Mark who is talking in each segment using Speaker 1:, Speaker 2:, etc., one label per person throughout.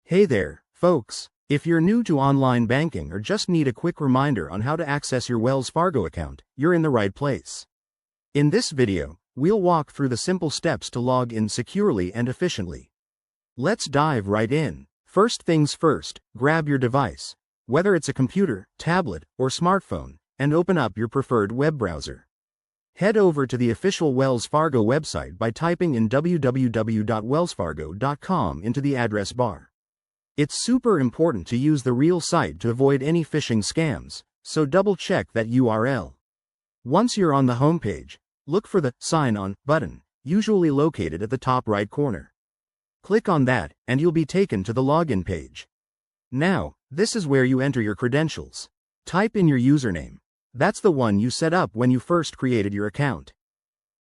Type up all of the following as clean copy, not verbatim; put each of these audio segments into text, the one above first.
Speaker 1: Hey there, folks. If you're new to online banking or just need a quick reminder on how to access your Wells Fargo account, you're in the right place. In this video, we'll walk through the simple steps to log in securely and efficiently. Let's dive right in. First things first, grab your device, whether it's a computer, tablet, or smartphone, and open up your preferred web browser. Head over to the official Wells Fargo website by typing in www.wellsfargo.com into the address bar. It's super important to use the real site to avoid any phishing scams, so double-check that URL. Once you're on the homepage, look for the Sign On button, usually located at the top right corner. Click on that, and you'll be taken to the login page. Now, this is where you enter your credentials. Type in your username. That's the one you set up when you first created your account.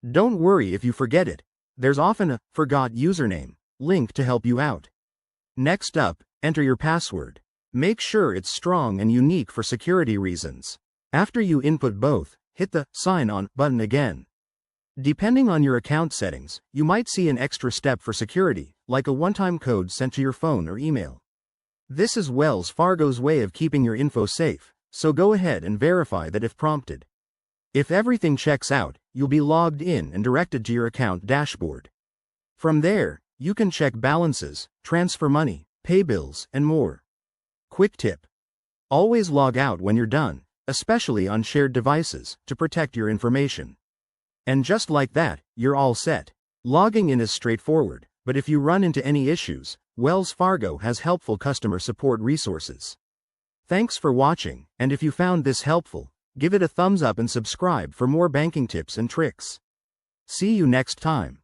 Speaker 1: Don't worry if you forget it. There's often a Forgot Username link to help you out. Next up, enter your password. Make sure it's strong and unique for security reasons. After you input both, hit the Sign On button again. Depending on your account settings, you might see an extra step for security, like a one-time code sent to your phone or email. This is Wells Fargo's way of keeping your info safe, so go ahead and verify that if prompted. If everything checks out, you'll be logged in and directed to your account dashboard. From there, you can check balances, transfer money, pay bills, and more. Quick tip: always log out when you're done, especially on shared devices, to protect your information. And just like that, you're all set. Logging in is straightforward, but if you run into any issues, Wells Fargo has helpful customer support resources. Thanks for watching, and if you found this helpful, give it a thumbs up and subscribe for more banking tips and tricks. See you next time.